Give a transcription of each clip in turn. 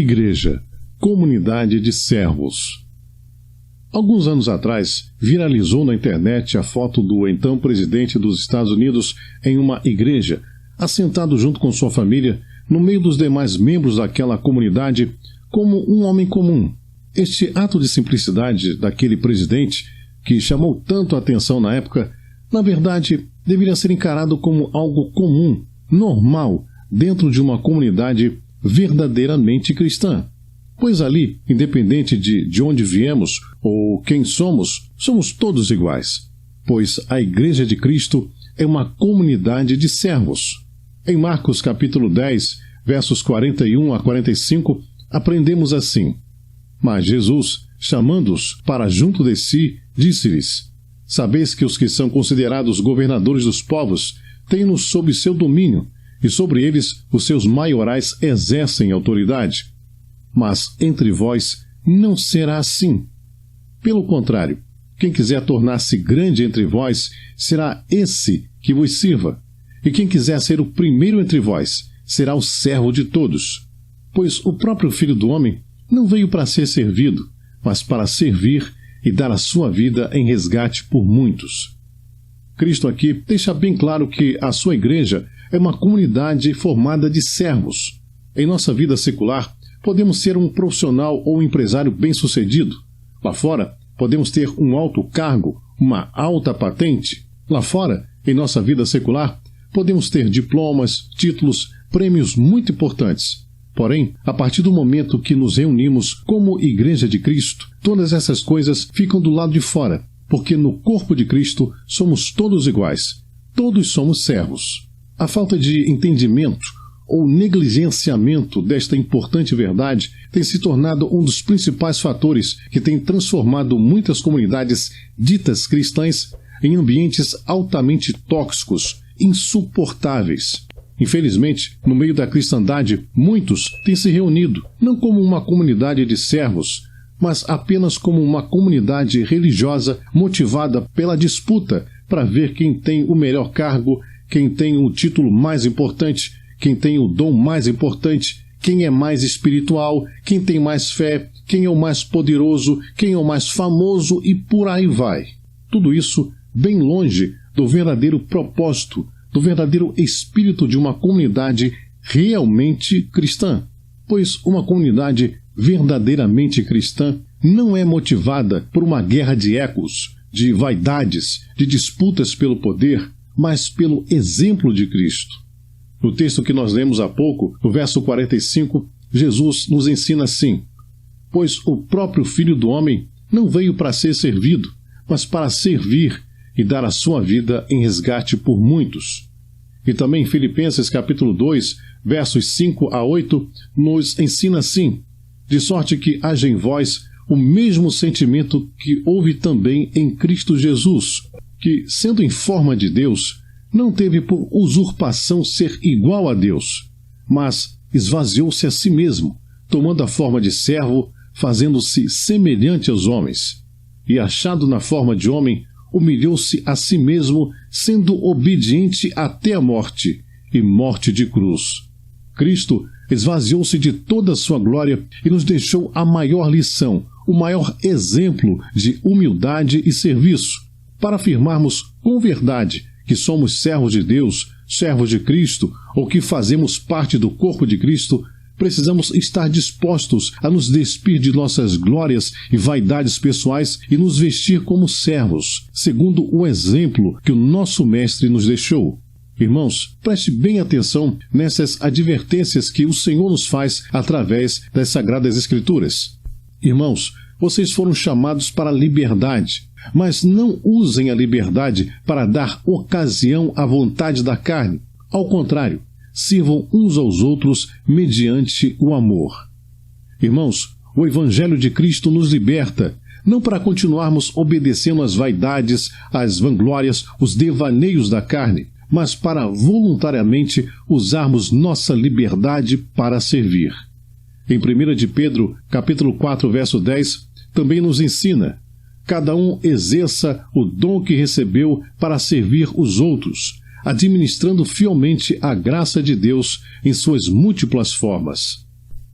Igreja, comunidade de servos. Alguns anos atrás, viralizou na internet a foto do então presidente dos Estados Unidos em uma igreja, assentado junto com sua família, no meio dos demais membros daquela comunidade, como um homem comum. Este ato de simplicidade daquele presidente, que chamou tanto a atenção na época, na verdade, deveria ser encarado como algo comum, normal, dentro de uma comunidade verdadeiramente cristã. Pois ali, independente de onde viemos ou quem somos todos iguais. Pois a Igreja de Cristo é uma comunidade de servos. Em Marcos capítulo 10, versos 41 a 45, aprendemos assim: Mas Jesus, chamando-os para junto de si, disse-lhes: Sabeis que os que são considerados governadores dos povos têm-nos sob seu domínio, e sobre eles os seus maiorais exercem autoridade. Mas entre vós não será assim. Pelo contrário, quem quiser tornar-se grande entre vós, será esse que vos sirva. E quem quiser ser o primeiro entre vós, será o servo de todos. Pois o próprio Filho do Homem não veio para ser servido, mas para servir e dar a sua vida em resgate por muitos. Cristo aqui deixa bem claro que a sua igreja é uma comunidade formada de servos. Em nossa vida secular, podemos ser um profissional ou um empresário bem-sucedido. Lá fora, podemos ter um alto cargo, uma alta patente. Lá fora, em nossa vida secular, podemos ter diplomas, títulos, prêmios muito importantes. Porém, a partir do momento que nos reunimos como Igreja de Cristo, todas essas coisas ficam do lado de fora, porque no corpo de Cristo somos todos iguais. Todos somos servos. A falta de entendimento ou negligenciamento desta importante verdade tem se tornado um dos principais fatores que tem transformado muitas comunidades ditas cristãs em ambientes altamente tóxicos, insuportáveis. Infelizmente, no meio da cristandade, muitos têm se reunido, não como uma comunidade de servos, mas apenas como uma comunidade religiosa motivada pela disputa para ver quem tem o melhor cargo, quem tem o título mais importante, quem tem o dom mais importante, quem é mais espiritual, quem tem mais fé, quem é o mais poderoso, quem é o mais famoso e por aí vai. Tudo isso bem longe do verdadeiro propósito, do verdadeiro espírito de uma comunidade realmente cristã. Pois uma comunidade verdadeiramente cristã não é motivada por uma guerra de egos, de vaidades, de disputas pelo poder, mas pelo exemplo de Cristo. No texto que nós lemos há pouco, no verso 45, Jesus nos ensina assim: Pois o próprio Filho do Homem não veio para ser servido, mas para servir e dar a sua vida em resgate por muitos. E também Filipenses capítulo 2, versos 5 a 8, nos ensina assim: De sorte que haja em vós o mesmo sentimento que houve também em Cristo Jesus, que, sendo em forma de Deus, não teve por usurpação ser igual a Deus, mas esvaziou-se a si mesmo, tomando a forma de servo, fazendo-se semelhante aos homens. E achado na forma de homem, humilhou-se a si mesmo, sendo obediente até a morte, e morte de cruz. Cristo esvaziou-se de toda a sua glória e nos deixou a maior lição, o maior exemplo de humildade e serviço, para afirmarmos com verdade que somos servos de Deus, servos de Cristo, ou que fazemos parte do corpo de Cristo. Precisamos estar dispostos a nos despir de nossas glórias e vaidades pessoais e nos vestir como servos, segundo o exemplo que o nosso Mestre nos deixou. Irmãos, preste bem atenção nessas advertências que o Senhor nos faz através das Sagradas Escrituras. Irmãos, vocês foram chamados para a liberdade, mas não usem a liberdade para dar ocasião à vontade da carne. Ao contrário, sirvam uns aos outros mediante o amor. Irmãos, o Evangelho de Cristo nos liberta, não para continuarmos obedecendo às vaidades, às vanglórias, os devaneios da carne, mas para voluntariamente usarmos nossa liberdade para servir. Em 1 de Pedro, capítulo 4, verso 10, também nos ensina: cada um exerça o dom que recebeu para servir os outros, administrando fielmente a graça de Deus em suas múltiplas formas.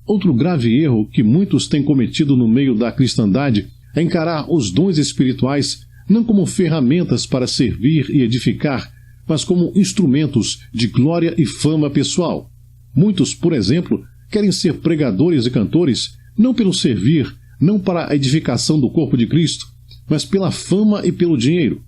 Outro grave erro que muitos têm cometido no meio da cristandade é encarar os dons espirituais não como ferramentas para servir e edificar, mas como instrumentos de glória e fama pessoal. Muitos, por exemplo, querem ser pregadores e cantores não pelo servir, não para a edificação do corpo de Cristo, mas pela fama e pelo dinheiro.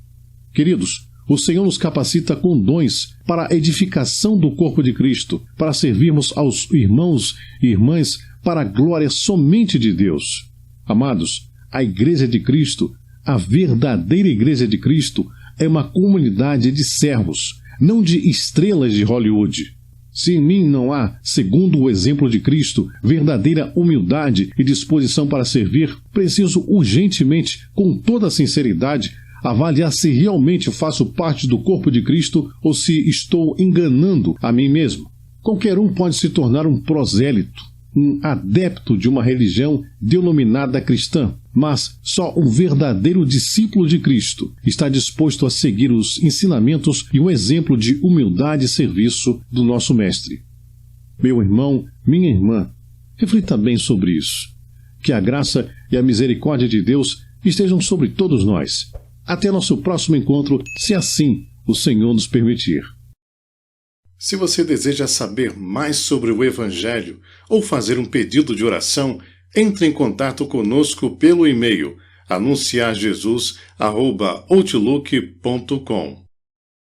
Queridos, o Senhor nos capacita com dons para a edificação do corpo de Cristo, para servirmos aos irmãos e irmãs para a glória somente de Deus. Amados, a Igreja de Cristo, a verdadeira Igreja de Cristo, é uma comunidade de servos, não de estrelas de Hollywood. Se em mim não há, segundo o exemplo de Cristo, verdadeira humildade e disposição para servir, preciso urgentemente, com toda sinceridade, avaliar se realmente faço parte do corpo de Cristo ou se estou enganando a mim mesmo. Qualquer um pode se tornar um prosélito, um adepto de uma religião denominada cristã, mas só um verdadeiro discípulo de Cristo está disposto a seguir os ensinamentos e o exemplo de humildade e serviço do nosso Mestre. Meu irmão, minha irmã, reflita bem sobre isso. Que a graça e a misericórdia de Deus estejam sobre todos nós. Até nosso próximo encontro, se assim o Senhor nos permitir. Se você deseja saber mais sobre o Evangelho ou fazer um pedido de oração, entre em contato conosco pelo e-mail anunciarjesus@outlook.com.